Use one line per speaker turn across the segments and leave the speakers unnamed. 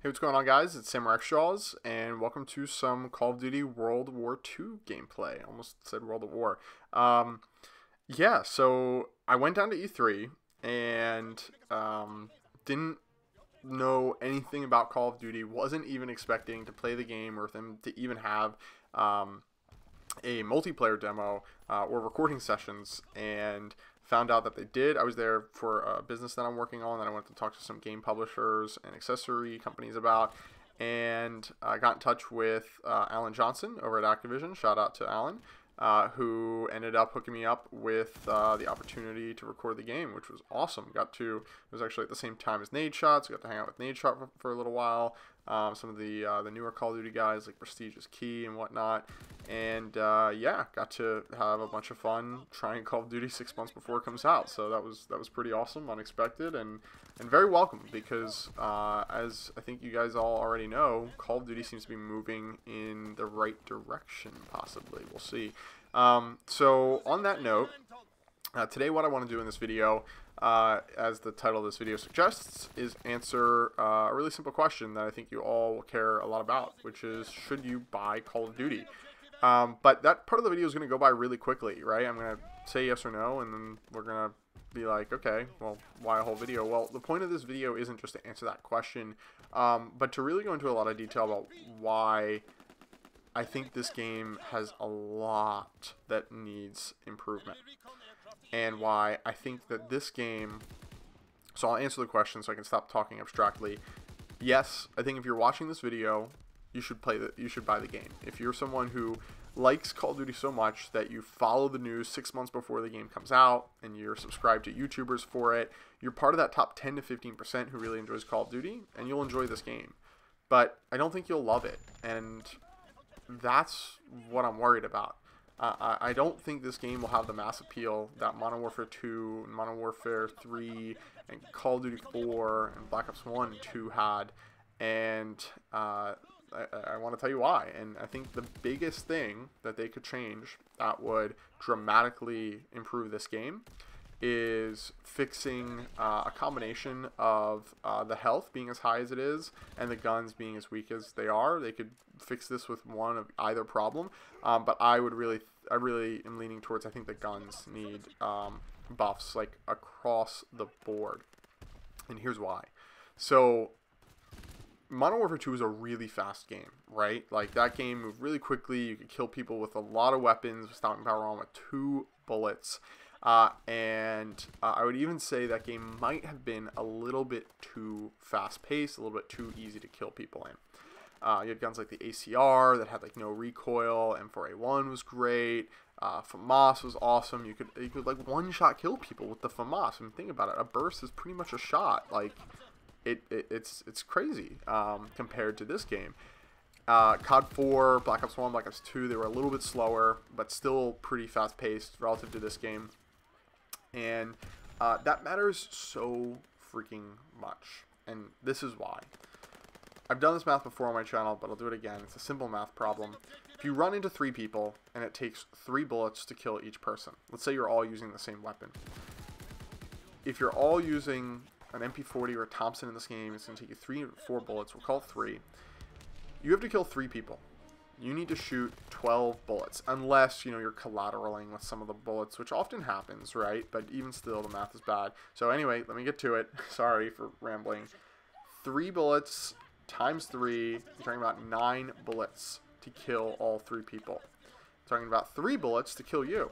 Hey, what's going on, guys? It's Samurai Jaws, and welcome to some Call of Duty World War II gameplay. Almost said World at War. Yeah, so I went down to E3 and didn't know anything about Call of Duty. Wasn't even expecting to play the game or them to even have a multiplayer demo or recording sessions, and found out that they did. I was there for a business that I'm working on that I went to talk to some game publishers and accessory companies about, and I got in touch with Alan Johnson over at Activision. Shout out to Alan, who ended up hooking me up with the opportunity to record the game, which was awesome. It was actually at the same time as Nade Shot, so got to hang out with Nade Shot for a little while. Some of the newer Call of Duty guys like Prestige is Key and whatnot, and yeah, got to have a bunch of fun trying Call of Duty 6 months before it comes out. So that was pretty awesome, unexpected, and very welcome, because as I think you guys all already know, Call of Duty seems to be moving in the right direction. Possibly, we'll see. So on that note, today what I want to do in this video, as the title of this video suggests, is answer a really simple question that I think you all will care a lot about, which is, should you buy Call of Duty? But that part of the video is going to go by really quickly, right? I'm going to say yes or no, and then we're going to be like, okay, well, why a whole video? Well, the point of this video isn't just to answer that question, but to really go into a lot of detail about why I think this game has a lot that needs improvement, and why I think that this game, so I'll answer the question so I can stop talking abstractly. Yes, I think if you're watching this video, you should buy the game. If you're someone who likes Call of Duty so much that you follow the news 6 months before the game comes out, and you're subscribed to YouTubers for it, you're part of that top 10 to 15% who really enjoys Call of Duty, and you'll enjoy this game. But I don't think you'll love it, and that's what I'm worried about. I don't think this game will have the mass appeal that Modern Warfare 2, and Modern Warfare 3, and Call of Duty 4, and Black Ops 1 and 2 had, and I want to tell you why. And I think the biggest thing that they could change that would dramatically improve this game is fixing a combination of the health being as high as it is and the guns being as weak as they are. They could fix this with one of either problem, but I really am leaning towards, I think the guns need buffs like across the board, and here's why. So Modern Warfare 2 is a really fast game, right? Like, that game moved really quickly. You could kill people with a lot of weapons, with stopping power on with 2 bullets. And I would even say that game might have been a little bit too fast-paced, a little bit too easy to kill people in. You had guns like the ACR that had like no recoil. M4A1 was great. FAMAS was awesome. You could like one-shot kill people with the FAMAS. I mean, think about it. A burst is pretty much a shot. Like, it's crazy compared to this game. COD 4, Black Ops 1, Black Ops 2, they were a little bit slower, but still pretty fast-paced relative to this game. And that matters so freaking much. And this is why. I've done this math before on my channel, but I'll do it again. It's a simple math problem. If you run into 3 people, and it takes 3 bullets to kill each person, let's say you're all using the same weapon. If you're all using an MP40 or a Thompson in this game, it's going to take you 3 or 4 bullets. We'll call it 3. You have to kill 3 people. You need to shoot 12 bullets, unless, you know, you're collateraling with some of the bullets, which often happens, right? But even still, the math is bad. So anyway, let me get to it. Sorry for rambling. 3 bullets times 3, you're talking about 9 bullets to kill all 3 people. You're talking about 3 bullets to kill you.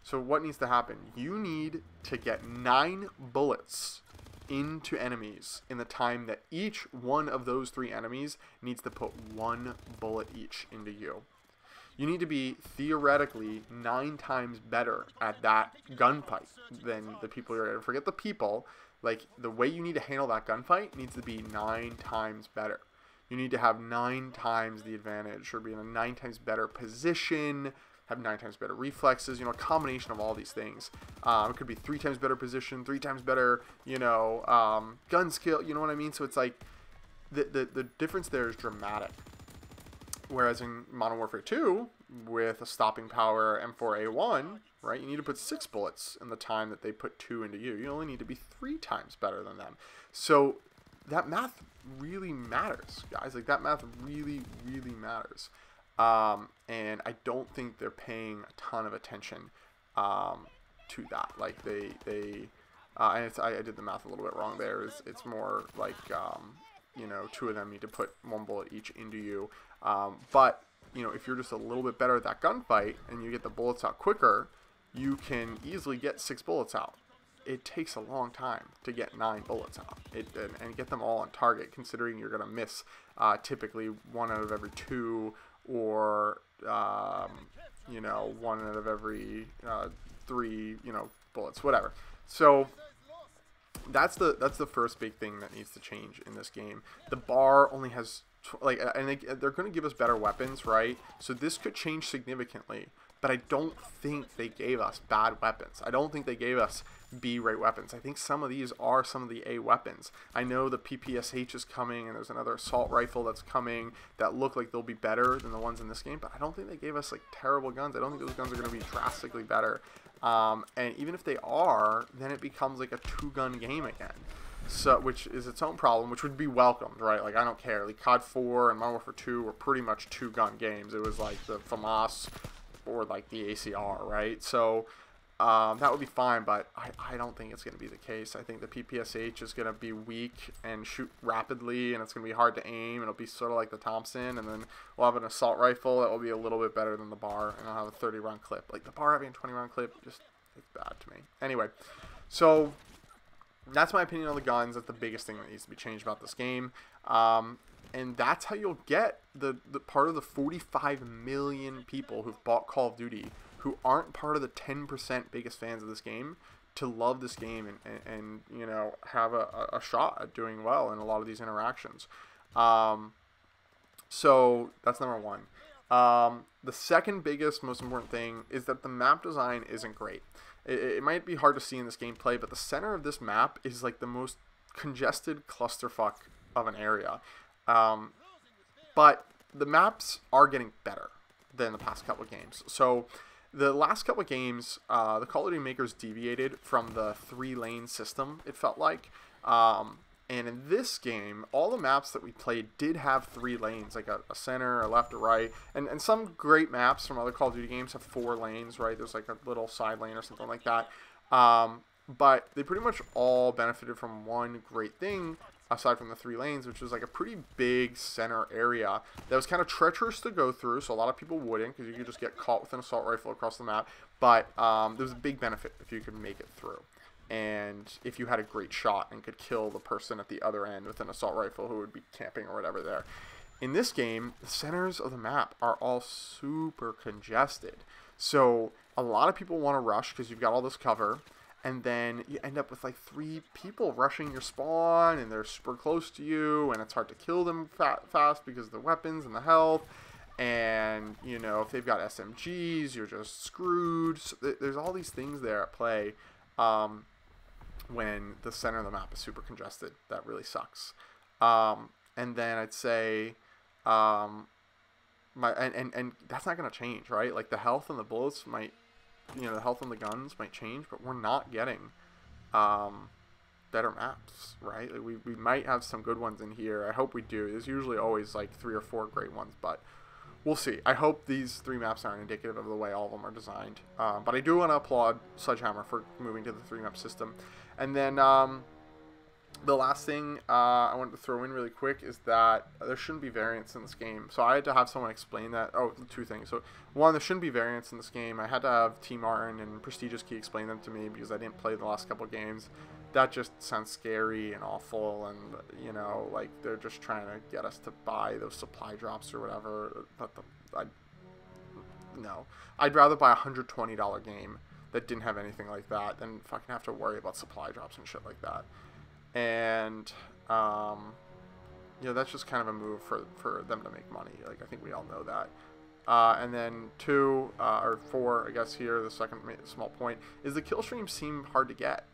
So what needs to happen? You need to get 9 bullets into enemies in the time that each one of those 3 enemies needs to put 1 bullet each into you. You need to be theoretically 9 times better at that gunfight than the people you're at. Forget the people. Like, the way you need to handle that gunfight needs to be 9 times better. You need to have 9 times the advantage, or be in a 9 times better position, have 9 times better reflexes, you know, a combination of all these things. It could be 3 times better position, 3 times better, you know, gun skill, you know what I mean? So it's like, the difference there is dramatic. Whereas in Modern Warfare 2, with a stopping power M4A1, right, you need to put 6 bullets in the time that they put 2 into you. You only need to be 3 times better than them. So that math really matters, guys. Like, that math really, really matters. And I don't think they're paying a ton of attention to that. Like, and I did the math a little bit wrong there. It's more like, you know, 2 of them need to put 1 bullet each into you. But, you know, if you're just a little bit better at that gunfight and you get the bullets out quicker, you can easily get 6 bullets out. It takes a long time to get 9 bullets out and get them all on target, considering you're going to miss typically 1 out of every 2, or you know, 1 out of every 3, you know, bullets, whatever. So that's the first big thing that needs to change in this game. The bar only has and they're going to give us better weapons, right? So this could change significantly. But I don't think they gave us bad weapons. I don't think they gave us B-rate weapons. I think some of these are some of the A weapons. I know the PPSH is coming, and there's another assault rifle that's coming that look like they'll be better than the ones in this game. But I don't think they gave us, like, terrible guns. I don't think those guns are going to be drastically better. And even if they are, then it becomes like a 2-gun game again. So, which is its own problem, which would be welcomed, right? Like, I don't care. Like, COD 4 and Modern Warfare 2 were pretty much 2-gun games. It was like the FAMAS or like the ACR, right? So that would be fine, but I don't think it's going to be the case. I think the PPSH is going to be weak and shoot rapidly, and it's going to be hard to aim. It'll be sort of like the Thompson, and then we'll have an assault rifle that will be a little bit better than the bar, and I'll have a 30-round clip. Like, the bar having a 20-round clip, just, it's bad to me. Anyway, so that's my opinion on the guns. That's the biggest thing that needs to be changed about this game. And that's how you'll get the part of the 45 million people who've bought Call of Duty who aren't part of the 10% biggest fans of this game to love this game and you know, have a shot at doing well in a lot of these interactions. So that's number 1. The second biggest, most important thing is that the map design isn't great. It might be hard to see in this gameplay, but the center of this map is like the most congested clusterfuck of an area. But the maps are getting better than the past couple of games. So the last couple of games, the Call of Duty makers deviated from the 3-lane system, it felt like. And in this game, all the maps that we played did have 3 lanes, like a center, a left, a right. And some great maps from other Call of Duty games have 4 lanes, right? There's like a little side lane or something like that. But they pretty much all benefited from one great thing, aside from the 3 lanes, which was like a pretty big center area that was kind of treacherous to go through, so a lot of people wouldn't, because you could just get caught with an assault rifle across the map. But there was a big benefit if you could make it through, and if you had a great shot and could kill the person at the other end with an assault rifle who would be camping or whatever there. In this game, the centers of the map are all super congested, so a lot of people want to rush because you've got all this cover. And then you end up with like 3 people rushing your spawn, and they're super close to you, and it's hard to kill them fast because of the weapons and the health. And, you know, if they've got SMGs, you're just screwed. So there's all these things there at play when the center of the map is super congested. That really sucks. And then I'd say, and that's not going to change, right? Like, the health and the bullets might, you know, the health on the guns might change, but we're not getting better maps, right? Like, we might have some good ones in here. I hope we do. There's usually always like 3 or 4 great ones, but we'll see. I hope these 3 maps aren't indicative of the way all of them are designed. But I do want to applaud Sledgehammer for moving to the 3-map system. And then the last thing I wanted to throw in really quick is that there shouldn't be variants in this game. So I had to have someone explain that. Oh, 2 things. So 1, there shouldn't be variants in this game. I had to have T. Martin and Prestigious Key explain them to me because I didn't play the last couple of games. That just sounds scary and awful, and, you know, like, they're just trying to get us to buy those supply drops or whatever. No. I'd rather buy a $120 game that didn't have anything like that than fucking have to worry about supply drops and shit like that. And, you know, that's just kind of a move for them to make money. Like, I think we all know that. And then 2, or 4, I guess here, the second small point, is the kill streams seem hard to get.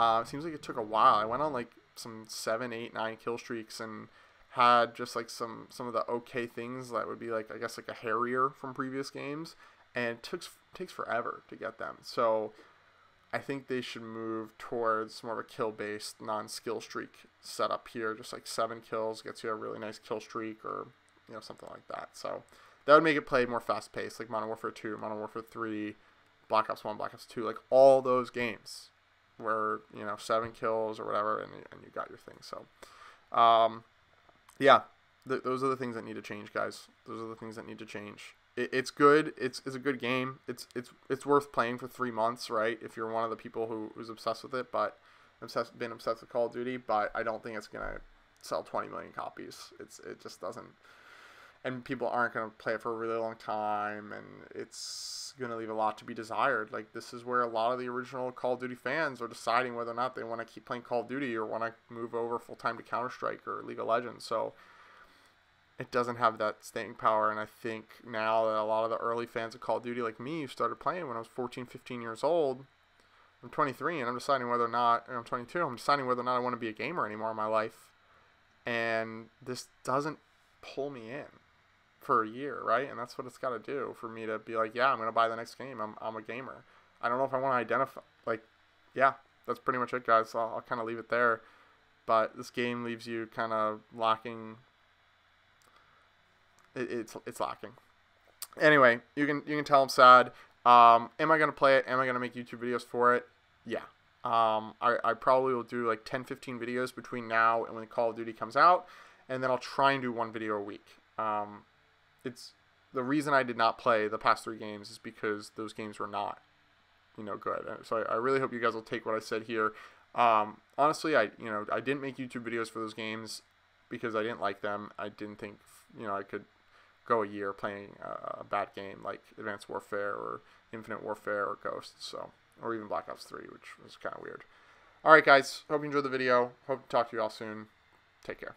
It seems like it took a while. I went on, like, some 7, 8, 9 kill streaks and had just, like, some of the okay things that would be, like, I guess, like a Harrier from previous games. And it takes forever to get them. So I think they should move towards more of a kill-based, non-skill streak setup here. Just like 7 kills gets you a really nice kill streak, or something like that. So that would make it play more fast-paced, like Modern Warfare 2, Modern Warfare 3, Black Ops 1, Black Ops 2, like all those games where 7 kills or whatever, and you got your thing. So, yeah, those are the things that need to change, guys. Those are the things that need to change. It's good. It's a good game. It's worth playing for 3 months, right? If you're one of the people who's obsessed with it, but been obsessed with Call of Duty. But I don't think it's gonna sell 20 million copies. It just doesn't. And people aren't gonna play it for a really long time, and it's gonna leave a lot to be desired. Like, this is where a lot of the original Call of Duty fans are deciding whether or not they want to keep playing Call of Duty or want to move over full time to Counter-Strike or League of Legends. So it doesn't have that staying power, and I think now that a lot of the early fans of Call of Duty, like me, who started playing when I was 14, 15 years old, I'm 23, and I'm deciding whether or not, I'm 22, I'm deciding whether or not I want to be a gamer anymore in my life, and this doesn't pull me in for a year, right? And that's what it's got to do for me to be like, yeah, I'm going to buy the next game, I'm a gamer. I don't know if I want to identify, like, yeah, that's pretty much it, guys. So I'll kind of leave it there, but this game leaves you kind of lacking. It's lacking. Anyway, you can tell I'm sad. Am I gonna play it? Am I gonna make YouTube videos for it? Yeah. I probably will do like 10-15 videos between now and when Call of Duty comes out, and then I'll try and do 1 video a week. It's the reason I did not play the past 3 games is because those games were not, good. So I really hope you guys will take what I said here. Honestly, I didn't make YouTube videos for those games because I didn't like them. I didn't think I could go a year playing a bad game like Advanced Warfare or Infinite Warfare or Ghosts, or even Black Ops 3, which was kind of weird. Alright, guys, hope you enjoyed the video. Hope to talk to you all soon. Take care.